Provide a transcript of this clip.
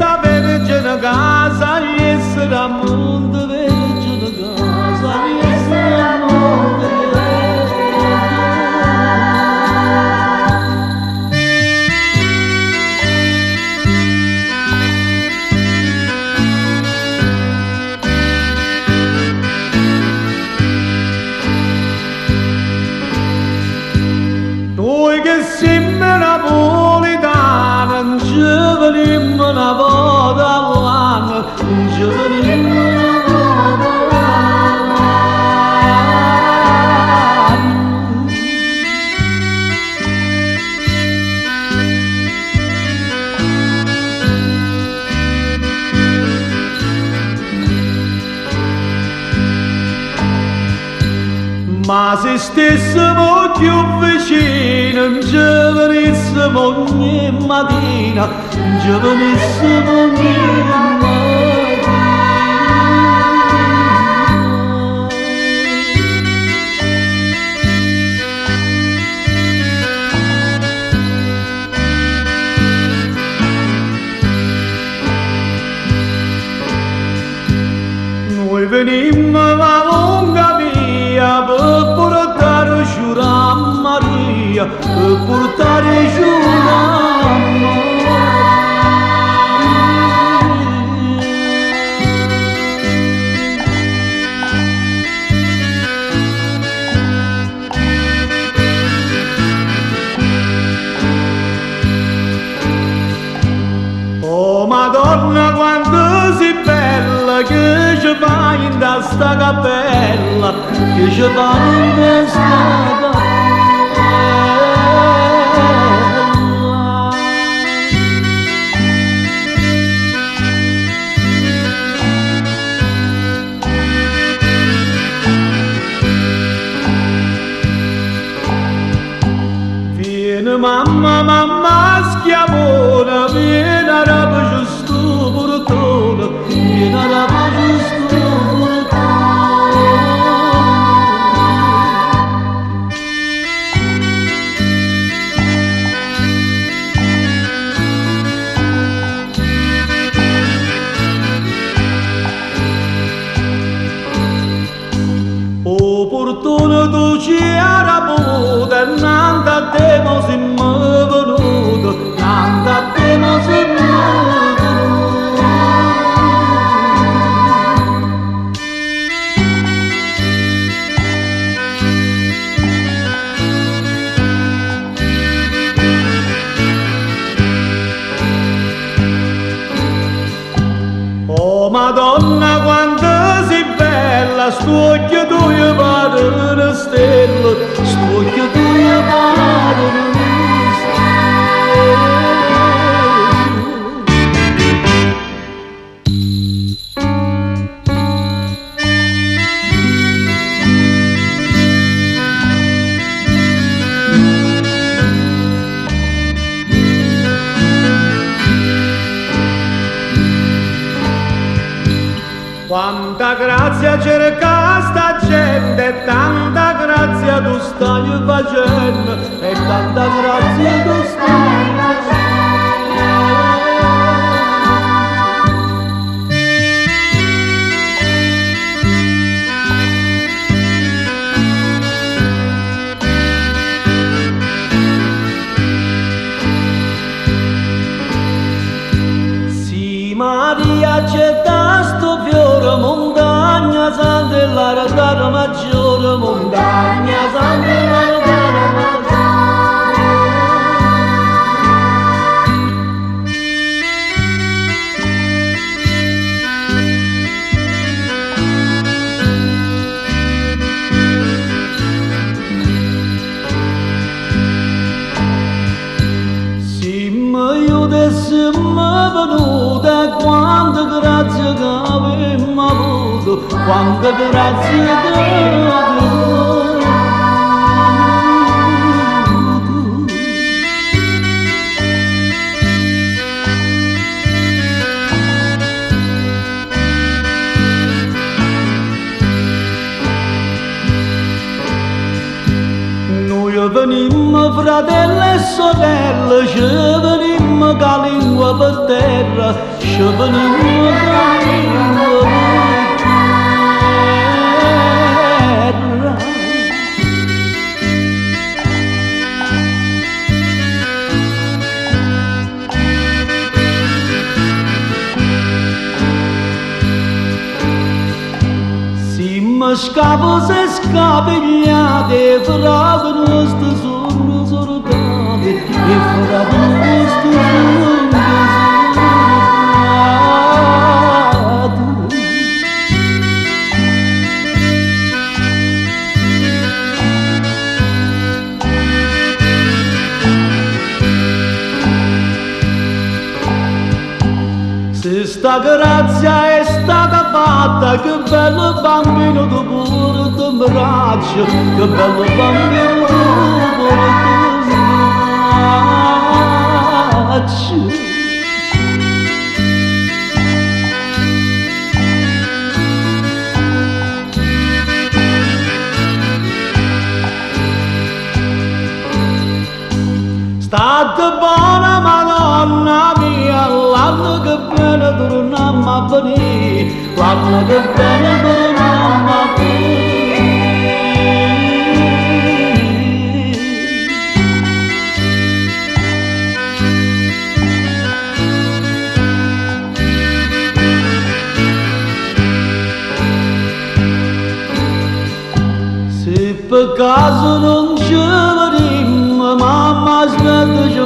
sta vergine casa, essere a mondo vergine casa, essere a mondo noi che siamo napoletani, non ci veniamo una volta all'anno, non ci veniamo una volta all'anno. Ma se stessimo più vicini, non ci venissimo ogni mattina, non ci venissimo ogni mattina. Noi venimmo la lunga via per portare giù a Maria, per portare giù a Maria. Oh Madonna quanto sei bella, che ci fai in sta cappella, che ci fai in sta cappella. Vieni mamma, mamma schiavona, vieni a rapa giusto portone, vieni a rapa giusto o portone tu ci araputa, nanta a te mo si m'è venuto, nanta a te mo si m'è venuto. Oh Madonna quanto sei bella, sto occhio tuo pare una stella, sto occhio tuo pare una stella. Quanta grazia cerca sta gente, tanta grazia tu stai facendo, e tanta grazia tu stai facendo. Sì, Maria c'è sto fiore, montagna santa e l'altare maggiore, montagna santa e l'altare maggiore. Sì, ma io adesso mi venuta, quanta grazia che avemmo avuto, quanta grazia che avemmo avuto. Noi venimmo fratelli e sorelle, ci venimmo ca lingua per terra, scioperiamo ca lingua per terra. Ma scavo se scapigliate, frate nostri sono sortate, e frate nostri sono sortate. Se sta grazia è stata fatta, che bello bambino tu porti in braccio, che bello bambino tu porti in braccio. State buona Madonna mia, l'anno che viene torniamo a venire, l'anno che viene torniamo a venire. Se per caso non ci vediamo, mamma aspetta